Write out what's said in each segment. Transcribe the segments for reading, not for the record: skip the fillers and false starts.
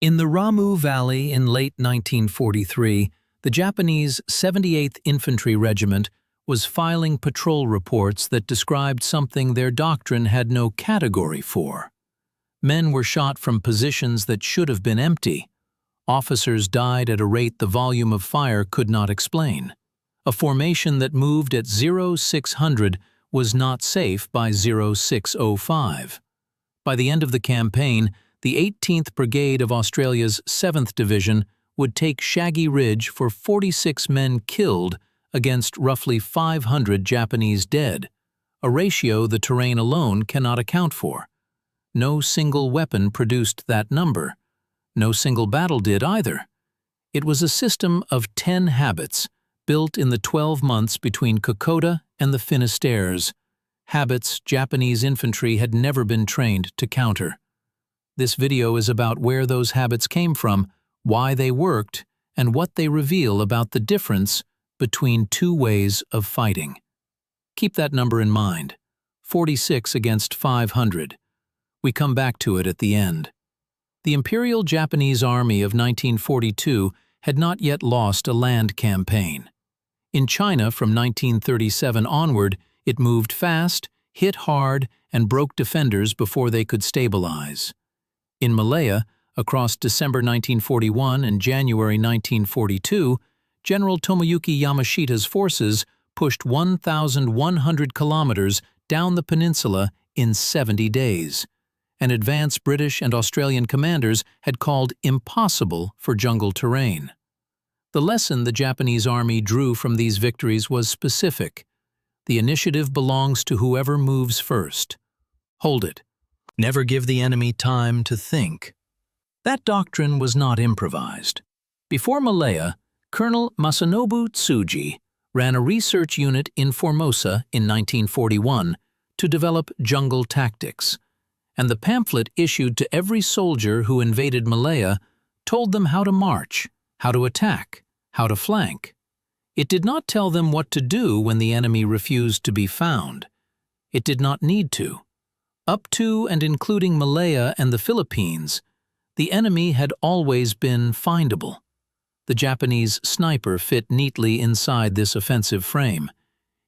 In the Ramu Valley in late 1943, the Japanese 78th Infantry Regiment was filing patrol reports that described something their doctrine had no category for. Men were shot from positions that should have been empty. Officers died at a rate the volume of fire could not explain. A formation that moved at 0600 was not safe by 0605. By the end of the campaign, the 18th Brigade of Australia's 7th Division would take Shaggy Ridge for 46 men killed against roughly 500 Japanese dead, a ratio the terrain alone cannot account for. No single weapon produced that number. No single battle did either. It was a system of 10 habits, built in the 12 months between Kokoda and the Finistères, habits Japanese infantry had never been trained to counter. This video is about where those habits came from, why they worked, and what they reveal about the difference between two ways of fighting. Keep that number in mind, 46 against 500. We come back to it at the end. The Imperial Japanese Army of 1942 had not yet lost a land campaign. In China from 1937 onward, it moved fast, hit hard, and broke defenders before they could stabilize. In Malaya, across December 1941 and January 1942, General Tomoyuki Yamashita's forces pushed 1,100 kilometers down the peninsula in 70 days. An advance British and Australian commanders had called impossible for jungle terrain. The lesson the Japanese army drew from these victories was specific. The initiative belongs to whoever moves first. Hold it. Never give the enemy time to think. That doctrine was not improvised. Before Malaya, Colonel Masanobu Tsuji ran a research unit in Formosa in 1941 to develop jungle tactics, and the pamphlet issued to every soldier who invaded Malaya told them how to march, how to attack, how to flank. It did not tell them what to do when the enemy refused to be found. It did not need to. Up to and including Malaya and the Philippines, the enemy had always been findable. The Japanese sniper fit neatly inside this offensive frame.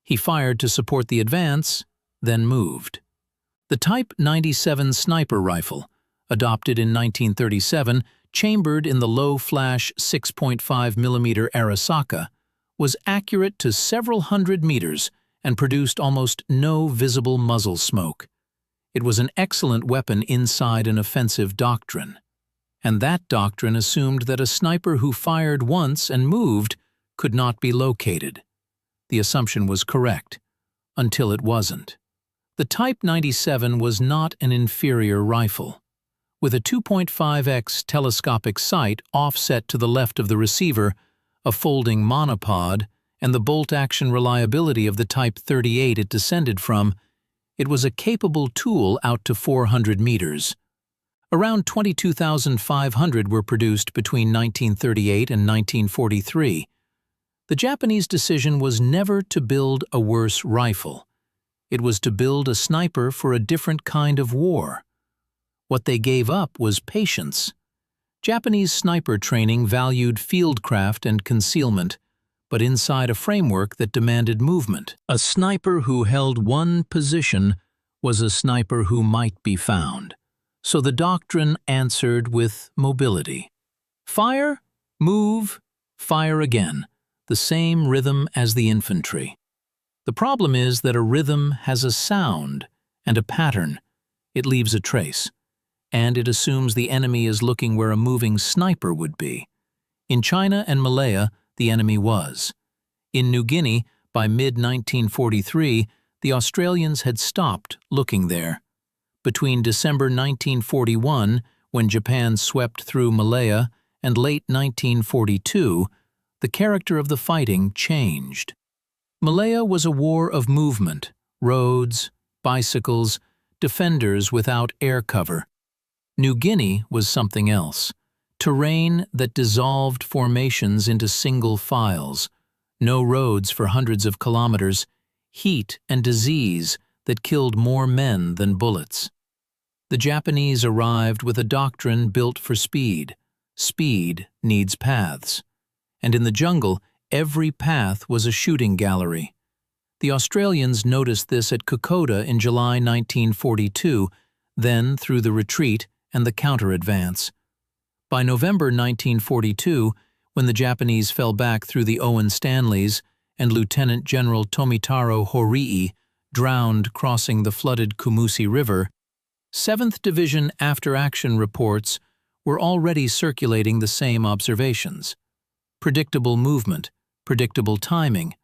He fired to support the advance, then moved. The Type 97 sniper rifle, adopted in 1937, chambered in the low-flash 6.5mm Arisaka, was accurate to several hundred meters and produced almost no visible muzzle smoke. It was an excellent weapon inside an offensive doctrine. And that doctrine assumed that a sniper who fired once and moved could not be located. The assumption was correct, until it wasn't. The Type 97 was not an inferior rifle. With a 2.5x telescopic sight offset to the left of the receiver, a folding monopod, and the bolt-action reliability of the Type 38 it descended from, it was a capable tool out to 400 meters. Around 22,500 were produced between 1938 and 1943. The Japanese decision was never to build a worse rifle. It was to build a sniper for a different kind of war. What they gave up was patience. Japanese sniper training valued fieldcraft and concealment, but inside a framework that demanded movement. A sniper who held one position was a sniper who might be found. So the doctrine answered with mobility. Fire, move, fire again, the same rhythm as the infantry. The problem is that a rhythm has a sound and a pattern. It leaves a trace, and it assumes the enemy is looking where a moving sniper would be. In China and Malaya, the enemy was. In New Guinea, by mid-1943, the Australians had stopped looking there. Between December 1941, when Japan swept through Malaya, and late 1942, the character of the fighting changed. Malaya was a war of movement, roads, bicycles, defenders without air cover. New Guinea was something else. Terrain that dissolved formations into single files, no roads for hundreds of kilometers, heat and disease that killed more men than bullets. The Japanese arrived with a doctrine built for speed, Speed needs paths. And in the jungle, every path was a shooting gallery. The Australians noticed this at Kokoda in July 1942, then through the retreat and the counter-advance. By November 1942, when the Japanese fell back through the Owen Stanleys and Lieutenant General Tomitaro Horii drowned crossing the flooded Kumusi River, 7th Division after-action reports were already circulating the same observations. Predictable movement, predictable timing,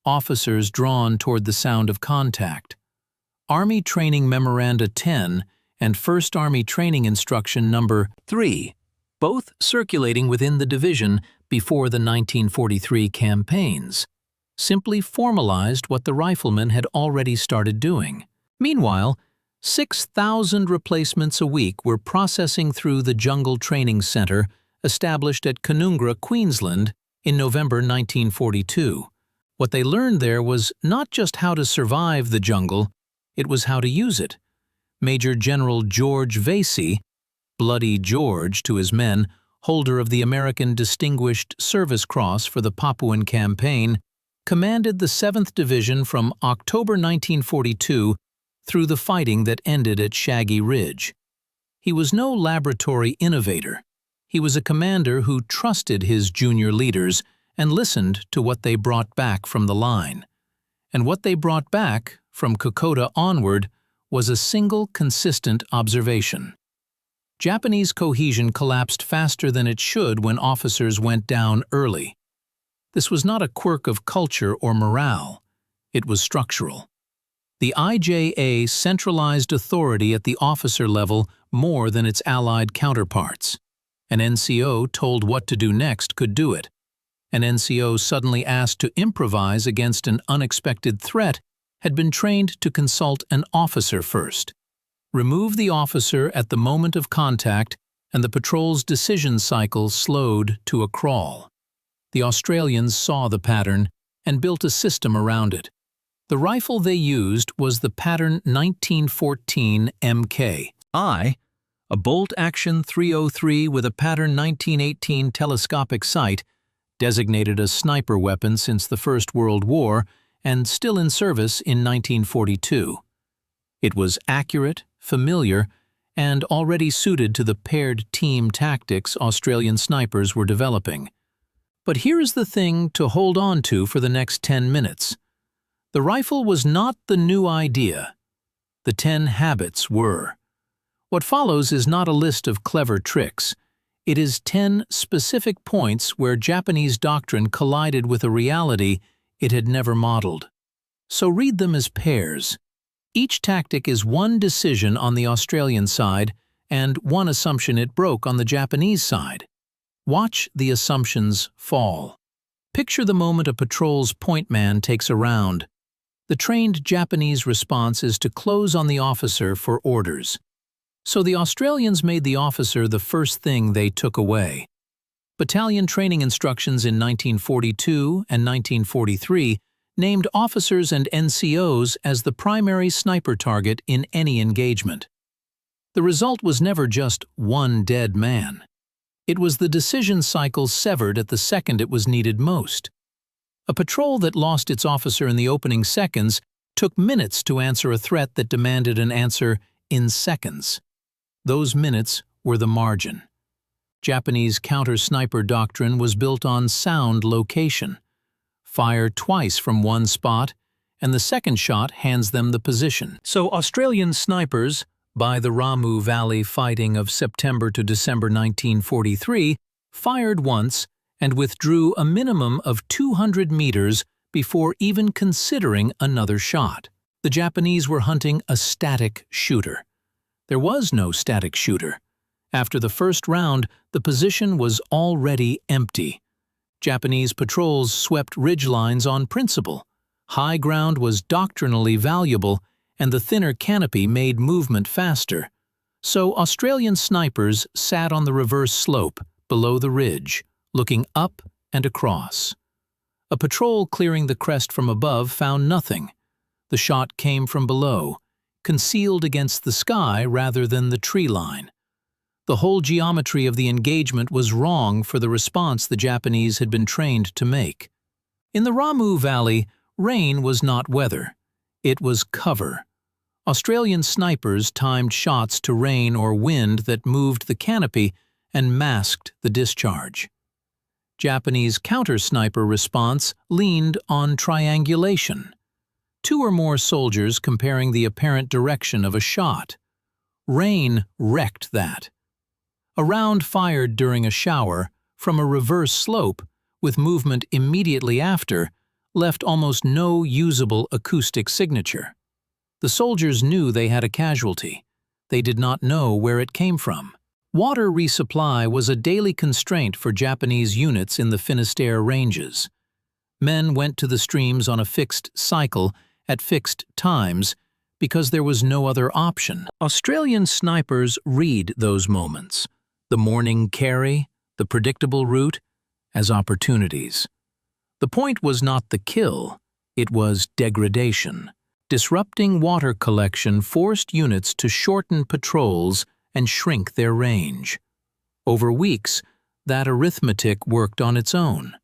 officers drawn toward the sound of contact. Army Training Memoranda 10 and 1st Army Training Instruction Number 3, both circulating within the division before the 1943 campaigns, simply formalized what the riflemen had already started doing. Meanwhile, 6,000 replacements a week were processing through the Jungle Training Centre established at Canungra, Queensland in November 1942. What they learned there was not just how to survive the jungle, it was how to use it. Major General George Vasey, Bloody George to his men, holder of the American Distinguished Service Cross for the Papuan Campaign, commanded the 7th Division from October 1942 through the fighting that ended at Shaggy Ridge. He was no laboratory innovator. He was a commander who trusted his junior leaders and listened to what they brought back from the line. And what they brought back, from Kokoda onward, was a single consistent observation. Japanese cohesion collapsed faster than it should when officers went down early. This was not a quirk of culture or morale. It was structural. The IJA centralized authority at the officer level more than its allied counterparts. An NCO told what to do next could do it. An NCO suddenly asked to improvise against an unexpected threat had been trained to consult an officer first. Remove the officer at the moment of contact, and the patrol's decision cycle slowed to a crawl. The Australians saw the pattern and built a system around it. The rifle they used was the pattern 1914 MK. A bolt-action .303 with a pattern 1918 telescopic sight, designated a sniper weapon since the First World War and still in service in 1942. It was accurate, familiar, and already suited to the paired team tactics Australian snipers were developing. But here's the thing to hold on to for the next 10 minutes. The rifle was not the new idea. The 10 habits were. What follows is not a list of clever tricks. It is 10 specific points where Japanese doctrine collided with a reality it had never modeled. So read them as pairs. Each tactic is one decision on the Australian side and one assumption it broke on the Japanese side. Watch the assumptions fall. Picture the moment a patrol's point man takes a round. The trained Japanese response is to close on the officer for orders. So the Australians made the officer the first thing they took away. Battalion training instructions in 1942 and 1943 named officers and NCOs as the primary sniper target in any engagement. The result was never just one dead man. It was the decision cycle severed at the second it was needed most. A patrol that lost its officer in the opening seconds took minutes to answer a threat that demanded an answer in seconds. Those minutes were the margin. Japanese counter-sniper doctrine was built on sound location. Fire twice from one spot, and the second shot hands them the position. So Australian snipers, by the Ramu Valley fighting of September to December 1943, fired once and withdrew a minimum of 200 meters before even considering another shot. The Japanese were hunting a static shooter. There was no static shooter. After the first round, the position was already empty. Japanese patrols swept ridgelines on principle. High ground was doctrinally valuable, and the thinner canopy made movement faster. So Australian snipers sat on the reverse slope, below the ridge, looking up and across. A patrol clearing the crest from above found nothing. The shot came from below, concealed against the sky rather than the tree line. The whole geometry of the engagement was wrong for the response the Japanese had been trained to make. In the Ramu Valley, rain was not weather. It was cover. Australian snipers timed shots to rain or wind that moved the canopy and masked the discharge. Japanese counter-sniper response leaned on triangulation. 2 or more soldiers comparing the apparent direction of a shot. Rain wrecked that. A round fired during a shower, from a reverse slope, with movement immediately after, left almost no usable acoustic signature. The soldiers knew they had a casualty. They did not know where it came from. Water resupply was a daily constraint for Japanese units in the Finisterre ranges. Men went to the streams on a fixed cycle at fixed times because there was no other option. Australian snipers read those moments, the morning carry, the predictable route, as opportunities. The point was not the kill, it was degradation. Disrupting water collection forced units to shorten patrols and shrink their range. Over weeks, that arithmetic worked on its own.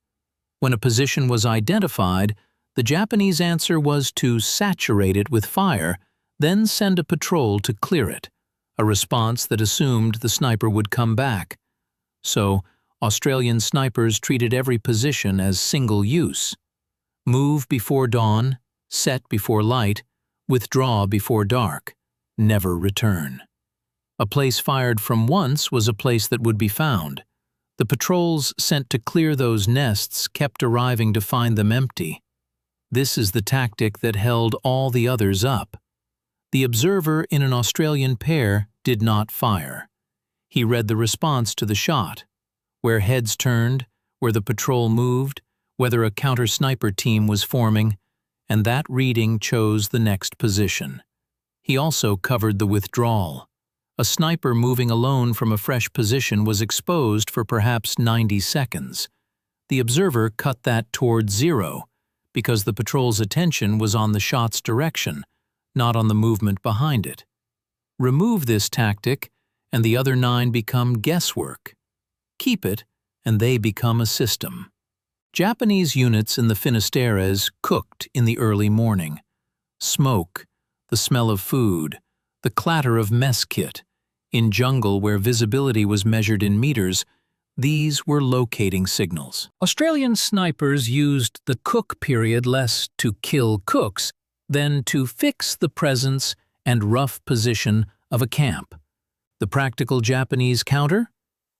When a position was identified, the Japanese answer was to saturate it with fire, then send a patrol to clear it, a response that assumed the sniper would come back. So, Australian snipers treated every position as single use. Move before dawn, set before light, withdraw before dark, never return. A place fired from once was a place that would be found. The patrols sent to clear those nests kept arriving to find them empty. This is the tactic that held all the others up. The observer in an Australian pair did not fire. He read the response to the shot, where heads turned, where the patrol moved, whether a counter-sniper team was forming, and that reading chose the next position. He also covered the withdrawal. A sniper moving alone from a fresh position was exposed for perhaps 90 seconds. The observer cut that toward 0, because the patrol's attention was on the shot's direction, not on the movement behind it. Remove this tactic, and the other 9 become guesswork. Keep it, and they become a system. Japanese units in the Finisterres cooked in the early morning. Smoke, the smell of food, the clatter of mess kit. In jungle where visibility was measured in meters, these were locating signals. Australian snipers used the cook period less to kill cooks than to fix the presence and rough position of a camp. The practical Japanese counter?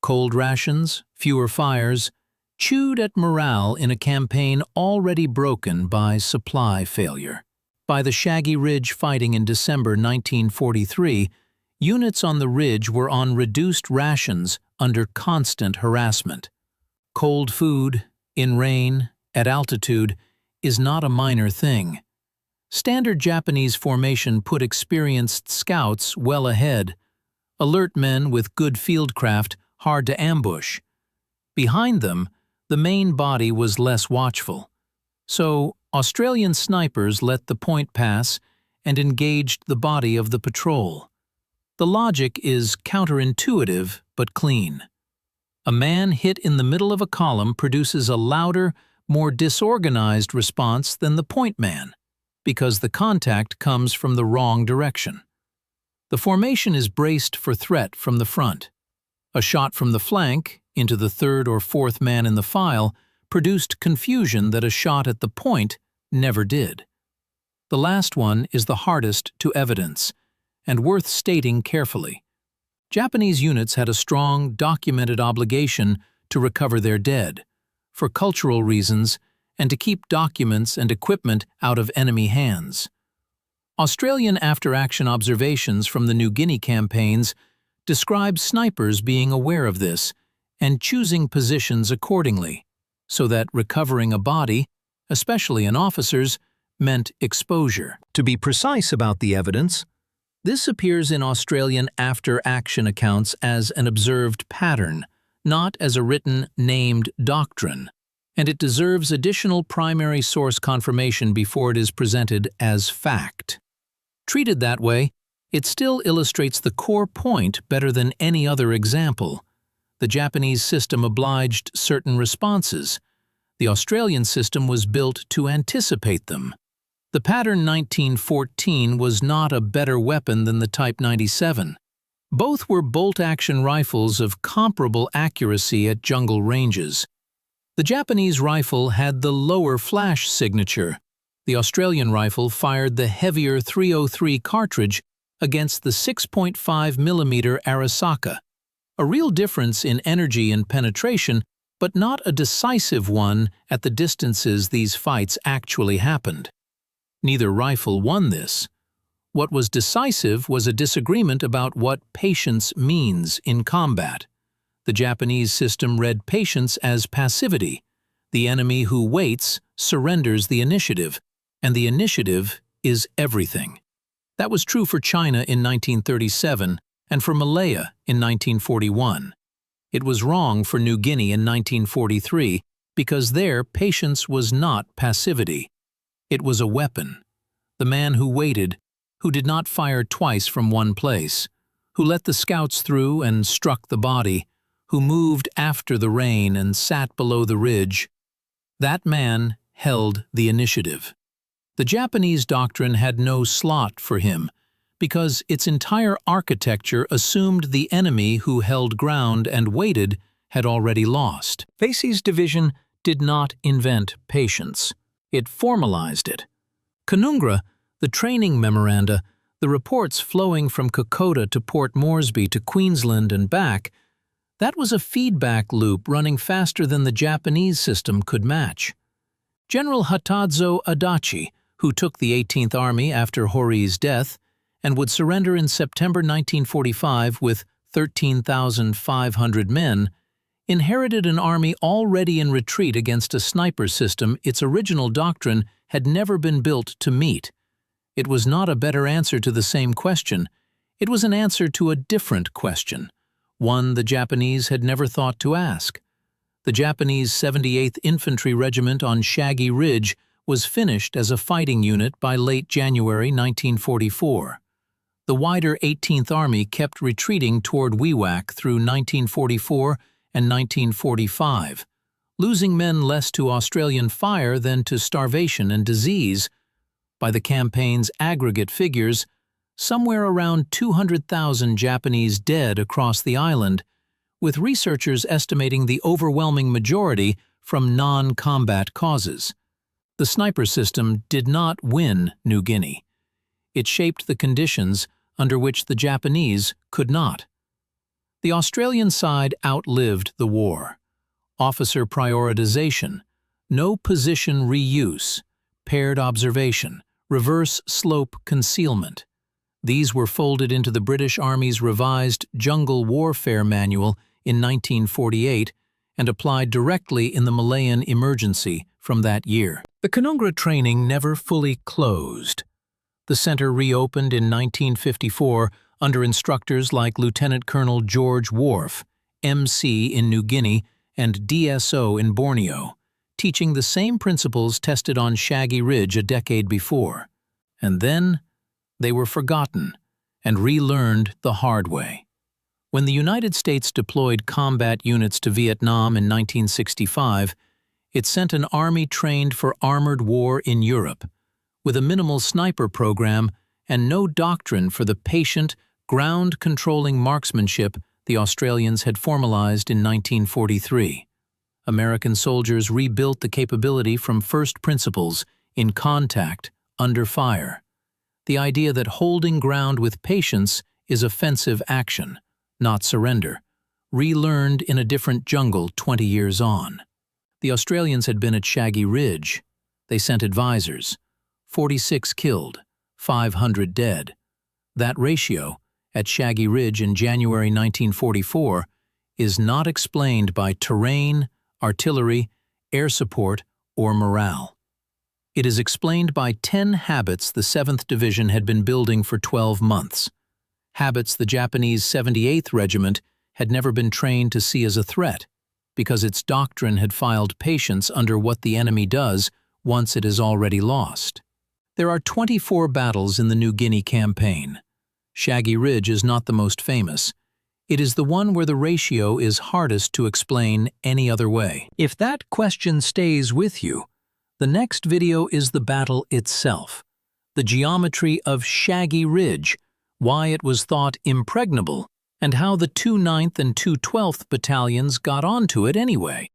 Cold rations, fewer fires, chewed at morale in a campaign already broken by supply failure. By the Shaggy Ridge fighting in December 1943, units on the ridge were on reduced rations under constant harassment. Cold food, in rain, at altitude, is not a minor thing. Standard Japanese formation put experienced scouts well ahead, alert men with good fieldcraft hard to ambush. Behind them, the main body was less watchful. So, Australian snipers let the point pass and engaged the body of the patrol. The logic is counterintuitive but clean. A man hit in the middle of a column produces a louder, more disorganized response than the point man, because the contact comes from the wrong direction. The formation is braced for threat from the front. A shot from the flank, into the 3rd or 4th man in the file, produced confusion that a shot at the point never did. The last one is the hardest to evidence, and worth stating carefully. Japanese units had a strong, documented obligation to recover their dead, for cultural reasons and to keep documents and equipment out of enemy hands. Australian after-action observations from the New Guinea campaigns describe snipers being aware of this and choosing positions accordingly, so that recovering a body, especially an officer's, meant exposure. To be precise about the evidence, this appears in Australian after-action accounts as an observed pattern, not as a written, named doctrine, and it deserves additional primary source confirmation before it is presented as fact. Treated that way, It still illustrates the core point better than any other example. The Japanese system obliged certain responses. The Australian system was built to anticipate them. The Pattern 1914 was not a better weapon than the Type 97. Both were bolt-action rifles of comparable accuracy at jungle ranges. The Japanese rifle had the lower flash signature. The Australian rifle fired the heavier .303 cartridge against the 6.5mm Arisaka. A real difference in energy and penetration, but not a decisive one at the distances these fights actually happened. Neither rifle won this. What was decisive was a disagreement about what patience means in combat. The Japanese system read patience as passivity. The enemy who waits surrenders the initiative, and the initiative is everything. That was true for China in 1937 and for Malaya in 1941. It was wrong for New Guinea in 1943 because there patience was not passivity. It was a weapon. The man who waited, who did not fire twice from one place, who let the scouts through and struck the body, who moved after the rain and sat below the ridge, that man held the initiative. The Japanese doctrine had no slot for him because its entire architecture assumed the enemy who held ground and waited had already lost. Facey's division did not invent patience. It formalized it. Canungra, the training memoranda, the reports flowing from Kokoda to Port Moresby to Queensland and back, that was a feedback loop running faster than the Japanese system could match. General Hatadzo Adachi, who took the 18th Army after Horii's death and would surrender in September 1945 with 13,500 men, inherited an army already in retreat against a sniper system its original doctrine had never been built to meet. It was not a better answer to the same question. It was an answer to a different question, one the Japanese had never thought to ask. The Japanese 78th Infantry Regiment on Shaggy Ridge was finished as a fighting unit by late January 1944. The wider 18th Army kept retreating toward Wewak through 1944 and 1945, losing men less to Australian fire than to starvation and disease. By the campaign's aggregate figures, somewhere around 200,000 Japanese dead across the island, with researchers estimating the overwhelming majority from non-combat causes. The sniper system did not win New Guinea. It shaped the conditions under which the Japanese could not. The Australian side outlived the war. Officer prioritization, no position reuse, paired observation, reverse slope concealment. These were folded into the British Army's revised Jungle Warfare Manual in 1948 and applied directly in the Malayan emergency from that year. The Canungra training never fully closed. The center reopened in 1954 under instructors like Lieutenant Colonel George Wharf, MC in New Guinea and DSO in Borneo, teaching the same principles tested on Shaggy Ridge a decade before. And then they were forgotten and relearned the hard way. When the United States deployed combat units to Vietnam in 1965, it sent an army trained for armored war in Europe, with a minimal sniper program and no doctrine for the patient, ground-controlling marksmanship the Australians had formalized in 1943. American soldiers rebuilt the capability from first principles, in contact, under fire. The idea that holding ground with patience is offensive action, not surrender, relearned in a different jungle 20 years on. The Australians had been at Shaggy Ridge. They sent advisors. 46 killed, 500 dead. That ratio, at Shaggy Ridge in January 1944, is not explained by terrain, artillery, air support, or morale. It is explained by 10 habits the 7th Division had been building for 12 months. Habits the Japanese 78th Regiment had never been trained to see as a threat, because its doctrine had filed patience under what the enemy does once it is already lost. There are 24 battles in the New Guinea campaign. Shaggy Ridge is not the most famous. It is the one where the ratio is hardest to explain any other way. If that question stays with you, the next video is the battle itself. The geometry of Shaggy Ridge, why it was thought impregnable, and how the 2 9th and 2 12th battalions got onto it anyway.